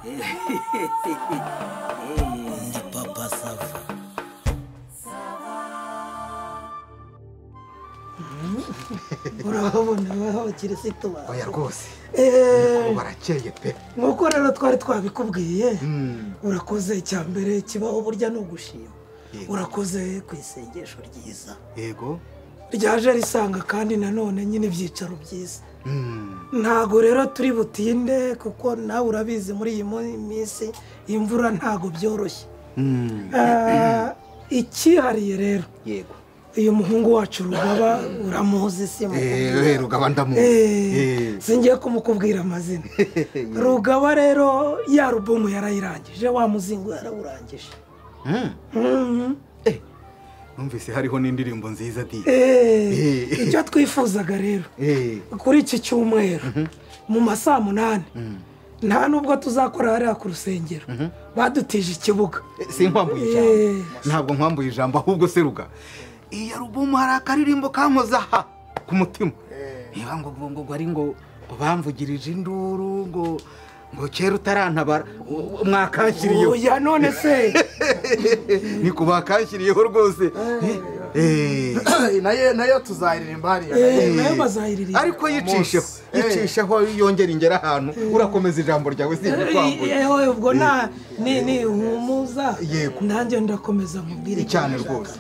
Ndi papa Sava. Urabona abakirisitu bawe. Oya rwose. Barakeye pe. Nkuko rero twari twabikubwiye. Urakoze cyambere kibaho burya no gushima. Urakoze ku isengesho ryiza. Yego. Ryaje risanga kandi nanone nyine ibyicaro byiza. Ntago rero turi butinde kuko nawe urabizi muri iyi minsi imvura ntago byoroshye. Ikihariye rero. Yego. Uyu muhungu wacu Rugaba uramuzi se mu Rugaba ndamuzi. Singiye kumukubwira amazina. Rugaba rero ya album yarayirangije wa muzingo yarawurangije. Numvise hariho n'indirimbo nziza di. Icyo twifuzaga rero kuri iki cyumweru mu masaa 8 nta nubwo tuzakora hariya ku rusengero badutije ikibuga. Sinkwambuye ijambo. Ntabwo nkwambuye ijambo ahubwo se Ruga. Iya album hari akaririmbo kankoza ha ku mutima. Niba ngo ari ngo bamvugirije induru ngo kera utarantabara mwakanshyiriyeho. Oya none se ni kubakanshyiriyeho rwose. nayo tuzayiririmba hariya. Nayo bazayiririmba. Ariko yicisheho yongera ingera ahantu urakomeza ijambo ryawe sinzi kwambuye. Ubwo ni humuza. Nanjye ndakomeza mubwire cyane rwose.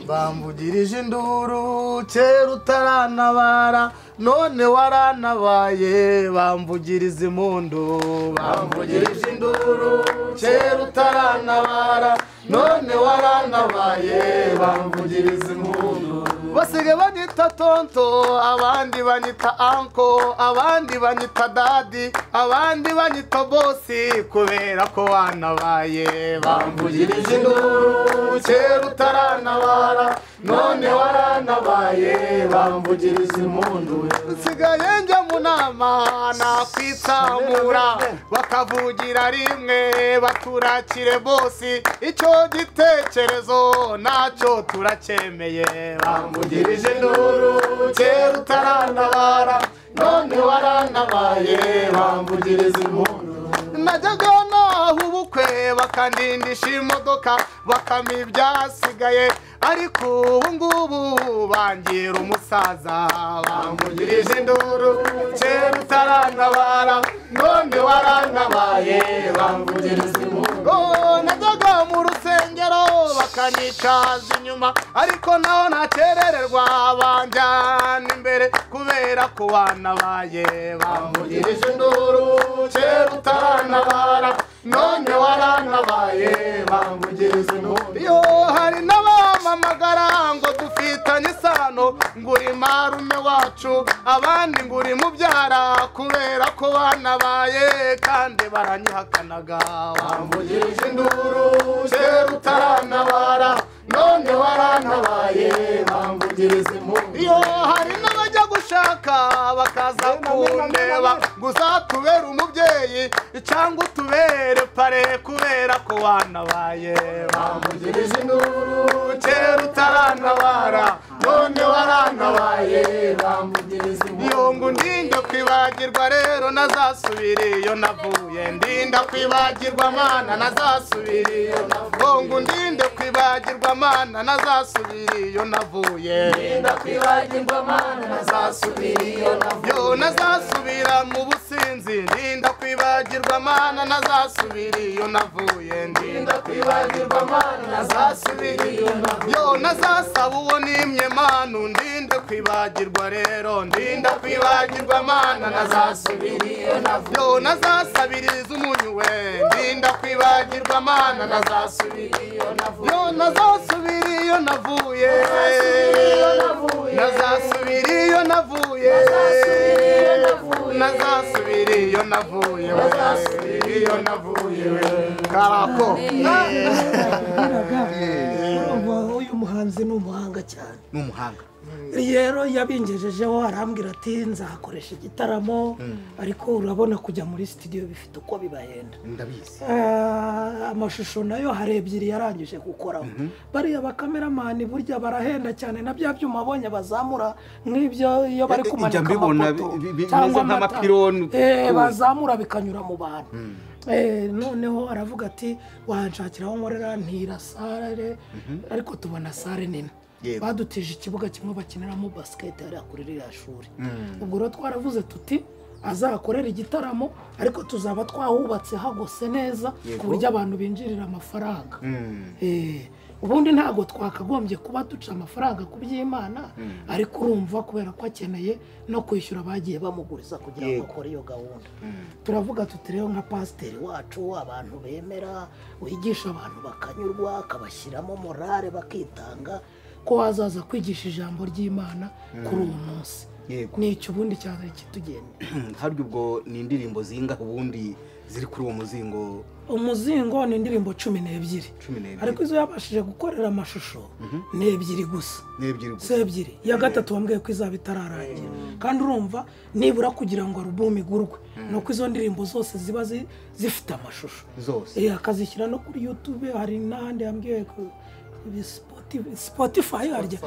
Bamvugirije induru kera utarantabara none waranabaye bamvugiriza impundu. Bamvugirije induru kera utarantabara none waranabaye bamvugiriza impundu. Basigaye banyita tonto abandi banyita anko abandi banyita dadi abandi banyita bosi kubera ko wanabaye. Bamvugirije induru kera utarantabara none waranabaye bamvugiriza impundu. Nsigaye njya mu nama nakwitsamura bakavugira rimwe baturakire bosi icyo gitekerezo nacyo turacyemeye. Bamvugirije induru kera utarantabara none waranabaye bamvugiriza impundu. Najyaga naho ubukwe bakandindisha imodoka bakama ibyasigaye ariko ubu ngubu bangira umusaza. Bamvugirije induru kera utarantabara none waranabaye bamvugiriza impundu. Najyaga mu rusengero bakanicaza inyuma ariko naho ntakerererwa banjyana imbere kubera ko wanabaye. Bamvugirije induru kera utarantabara none waranabaye bamvugiriza impundu. Iyo hari n'abamamagara ngo dufitanye isano ngo uri marume wacu abandi ngo uri mubyara kubera ko wanabaye kandi baranyihakanaga. Bamvugirije induru kera utarantabara none waranabaye bamvugiriza impundu. Iyo hari n'abajya gushaka bakaza kundeba ngo uzatubere umubyeyi cyangwa utubere pare kubera ko wanabaye. Bamvugirije induru kera utarantabara none waranabaye bamvugiriza impundu. Iyo ngo ndinde kwibagirwa rero nazasubira iyo navuye. Ndinda kwibagirwa mana nazasubira iyo navuye. Ngo ndinde kwibagirwa mana nazasubira iyo navuye. Ndinda kwibagirwa mana nazasubira iyo navuye. Yo nazasubira mu businzi ndinda kwibagirwa mana nazasubira iyo navuye. Ndinda kwibagirwa mana nazasubira iyo navuye. Yo nazasaba uwo nimye manu ndinde kwibagirwa rero ndinda kwibagirwa mana nazasubira iyo navuye. Yo nazasabiriza umunyu we ndinda kwibagirwa mana nazasubira iyo navuye. Yo nazasubira iyo navuye. Nazasubira iyo navuye. Nazasubira iyo navuye. Iyo navuye karako. Uyu muhanzi ni umuhanga cyane. N'umuhanga. rero yabingejejeho arambwira ati nzakoresha igitaramo ariko urabona kujya muri studio bifite uko bibahenda ndabizi amashusho nayo hari ebyiri yarangije gukoraho bariya bakameramani burya barahenda cyane na bya byuma abonye bazamura nk'ibyo iyo bari kumanika amapoto cyangwa nk'amapironi bazamura bikanyura mu bantu noneho aravuga ati wanshakiraho nkorera ntira sare ariko tubona sare nini badutije ikibuga kimwe bakiniramo basiketi hariya kuri ririya shuri ubwo rero twaravuze tuti azakorera igitaramo ariko tuzaba twahubatse hagose neza ku buryo abantu binjirira amafaranga ubundi ntabwo twakagombye kuba duca amafaranga ku by'Imana ariko urumva kubera ko akeneye no kwishyura bagiye bamuguriza kugira ngo akore iyo gahunda turavuga tuti rero nka pasiteri wacu abantu bemera wigisha abantu bakanyurwa akabashyiramo morale bakitanga ko wazaza kwigisha ijambo ry'Imana kuri uwo munsi nicyo ubundi cyane kitugenda haryo ubwo ni indirimbo zinga ubundi ziri kuri uwo muzingo umuzingo ni indirimbo 12 ariko izo yabashije gukorera amashusho ni ebyiri gusa ebyiri ya gatatu wambwiye ko izaba itararangira kandi urumva nibura kugira ngo album igurwe nuko izo ndirimbo zose ziba zifite amashusho zose akazishyira no kuri YouTube hari n'ahandi yambwiye ko Spotify harya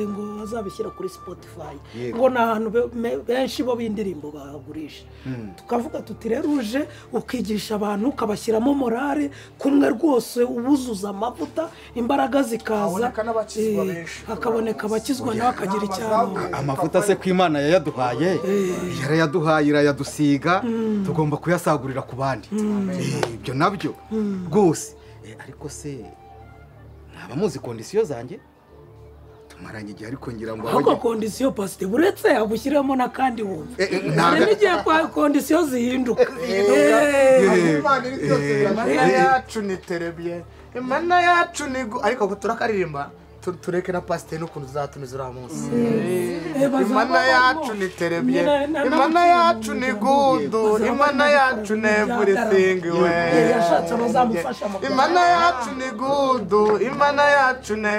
ngo azabishyira kuri Spotify ngo n'ahantu benshi bo b'indirimbo bagurisha tukavuga tuti rero uje ukigisha abantu ukabashyiramo morale kumwe rwose ubuzuza amavuta imbaraga zikaza hakaboneka abakizwa nawe akagira icyaro amavuta se ko Imana yayaduhaye yarayaduhaye irayadusiga tugomba kuyasagurira ku bandi ibyo nabyo rwose ariko se abamuzi kondisiyo zanjye tumaranye igihe ariko ngira ngo ahubwo kondisiyo pasite buretse agushyiramo n'akandi wumva hari n'igihe kondisiyo zihinduka Imana yacu ni terebye Imana yacu ni ariko turakaririmba tureke na pasite n'ukuntu uzatumiza uriya munsi Imana yacu ni terebye Imana yacu ni gudu Imana yacu ni everything we Imana yacu ni gudu Imana yacu ni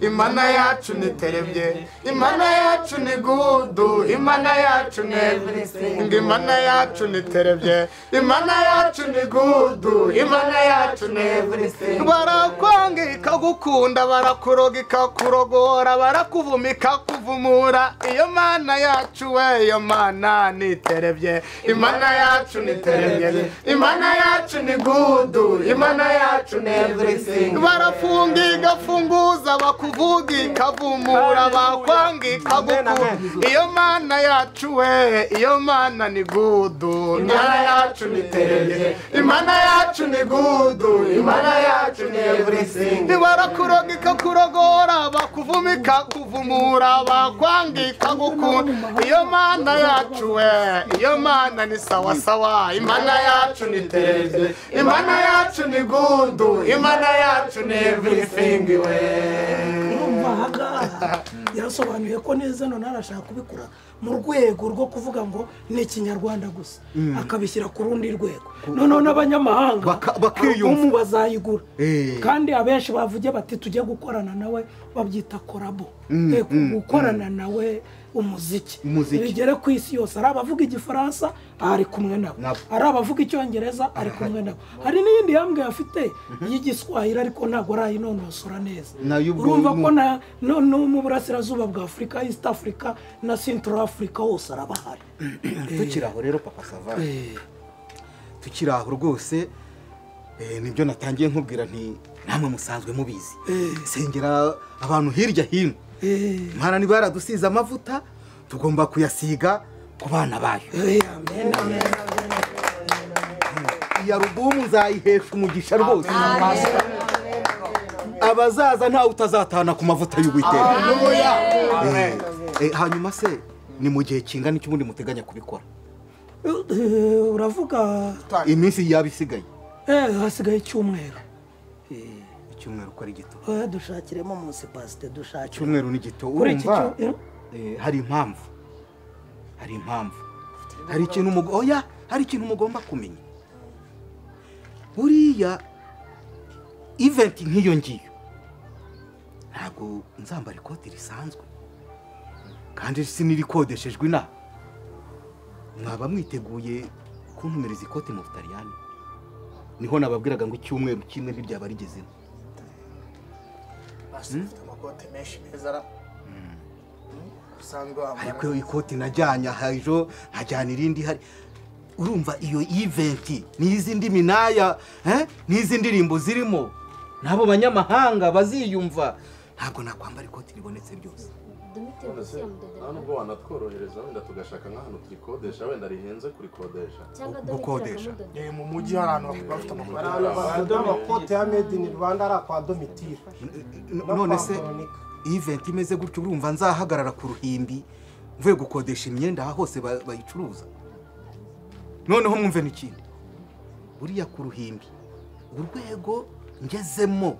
Imana yacu ni terebye Imana yacu ni gudu Imana yacu ni everything Imana yacu ni terebye Imana yacu ni gudu Imana yacu ni everything barakwanga ikagukunda barakuroga ikakurogora barakuvuma ikakuvumura iyo Mana yacu we iyo Mana ni terebye Imana yacu ni terebye Imana yacu ni gudu Imana yacu ni everything barafunga igafunguza kuvuga ikavumura bakwanga ikagukunda iyo Mana yacu we iyo Mana ni gudu Imana yacu ni terebye Imana yacu ni gudu Imana yacu ni everything barakuroga ikakurogora bakuvuma ikakuvumura bakwanga ikagukunda iyo Mana yacu we iyo Mana ni sawa sawa Imana yacu ni terebye Imana yacu ni gudu Imana yacu ni everything we yasobanuye ko neza none arashaka kubikora mu rwego rwo kuvuga ngo ni ikinyarwanda gusa akabishyira ku rundi rwego noneho n'abanyamahanga bakiyumva bazayigura kandi abenshi bavuge bati tujye gukorana nawe babyita korabo gukorana nawe umuziki bigere ku isi yose ari abavuga igifaransa ari kumwe nabo ari abavuga icyongereza ari kumwe nabo hari n'iyindi yambwe afite y'igiswahili ariko ntabwo arayinonosora neza urumva ko no mu burasirazuba bwa Afurika East Africa na Central Africa hose arabahari tukiraho rero papa Sava tukiraho rwose nibyo natangiye nkubwira nti namwe musanzwe mubizi sengera abantu hirya hino Imana niba yaradusize amavuta tugomba kuyasiga ku bana bayo iya rubumu nzayihesha umugisha rwose abazaza ntawe utazatana ku mavuta y'Uwiteka hanyuma se ni mu gihe kingana iki ubundi muteganya kubikora uravuga iminsi yaba isigaye hasigaye icyumweru icyumweru ko ari gito dushakiremo munsi pasite dushakira icyumweru ni gito urumva hari impamvu hari ikintu mugomba kumenya buriya event nk'iyo ngiyo ntabwo nzambara ikoti risanzwe kandi sinirikodeshejwe inaha mwaba mwiteguye kuntumereza ikoti mu Butaliyani niho nababwiraga ngo icyumweru kimwe ntibyaba rigezemo bafite amakote menshi meza usanzwe wambaye ariko ikoti najyanye ejo nkajyana irindi hari urumva iyo event n'izindi minaya n'izi ndirimbo zirimo nabo banyamahanga baziyumva ntabwo nakwambara ikoti ribonetse byose nubwo wanatworohereza wenda tugashaka nk'ahantu turikodesha wenda rihenze kurikodesha gukodesha mu mujyi hari ahantu bafite amakote ya made in Rwanda ari kwa Domitire none se event imeze gutyo urumva nzahagarara ku ruhimbi mvuye gukodesha imyenda aha hose bayicuruza noneho mwumve n'ikindi buriya ku ruhimbi urwego ngezemo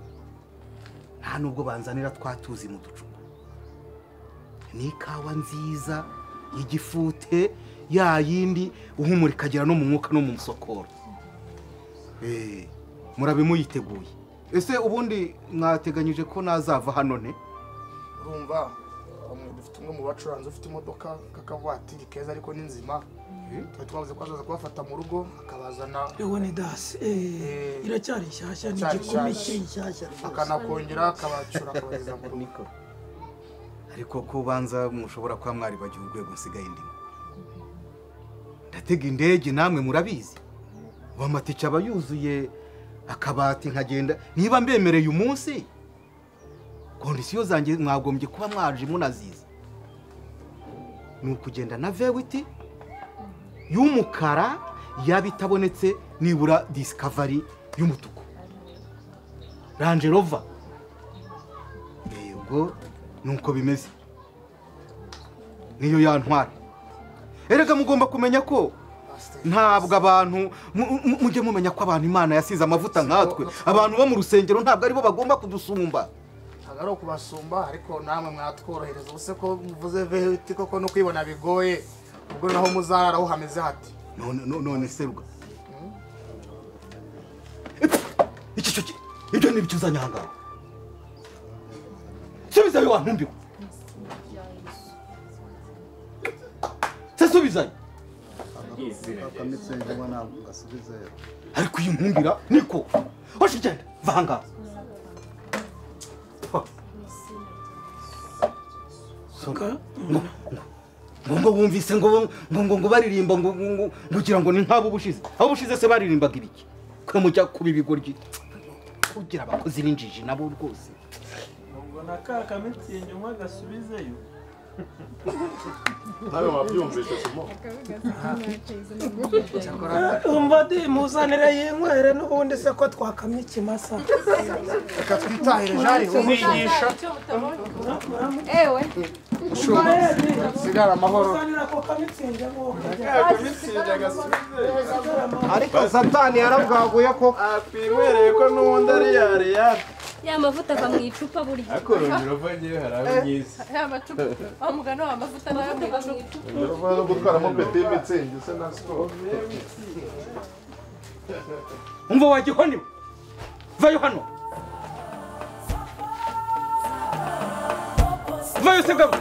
nta nubwo banzanira twatuzi mu ducupa ni ikawa nziza y'igifute ya yindi uhumura ikagera no mu mwuka no mu musokoro murabe muyiteguye ese ubundi mwateganyije ko nazava hano ne urumva dufite umwe mu bacuranzi ufite imodoka k'akavatiri keza ariko ni nzima twari twavuze ko azaza kubafata mu rugo akabazana ni dasi iracyari nshyashya ni igikumi nshyashya akanakongera akabacyura akabageza mu rugo ariko ko ubanza mushobora kuba mwari bagiye urwego nsigaye ndimo ndatega indege namwe murabizi amatike aba yuzuye akabati nkagenda niba mbemereye umunsi kondisiyo zanjye mwagombye kuba mwaje munaziza ni ukugenda na vewiti y'umukara yaba itabonetse nibura disikavari y'umutuku Range Rover ubwo nuko bimeze niyo yantwara erega mugomba kumenya ko ntabwo abantu mujye mumenya ko abantu Imana yasize amavuta nkatwe abantu bo mu rusengero ntabwo aribo bagomba kudusumba ari ukubasumba ariko namwe mwatworohereza ubuse ko muvuze vehiti koko no kwibona bigoye ubwo naho muzararaho hameze hati none seruga ibyo ni ibyo ngaho subizayo wantumbiwe subizayo ariko iyi ntumbira niko washe genda vanga ngo wumvise ngo baririmba ngo ugira ngo ni nk'abo ubushize abo ubushize se baririmbaga ibiki ko mujya kuba ibigoryi kugira abakozi b'injiji nabo rwose ubwo nakaka mitsingi umwe agasubizeyo nawe wabyumvise sumo umva muzanire y'inkwere n'ubundi se ko twakamye ikimasa reka twitahire jari umwigisha ewe sigara amahoro ariko satani yarabwaguye ko akwimwereye ko n'ubundi ari yare ya mavuta ava mu icupa burya akorongera uvangiye haraho myiza ya macupa amugano amavuta nayo mu icupa urava no gutwaramo peti y'imitsindi se na siporo umva wagihoniwe vayo hano vayo se gabo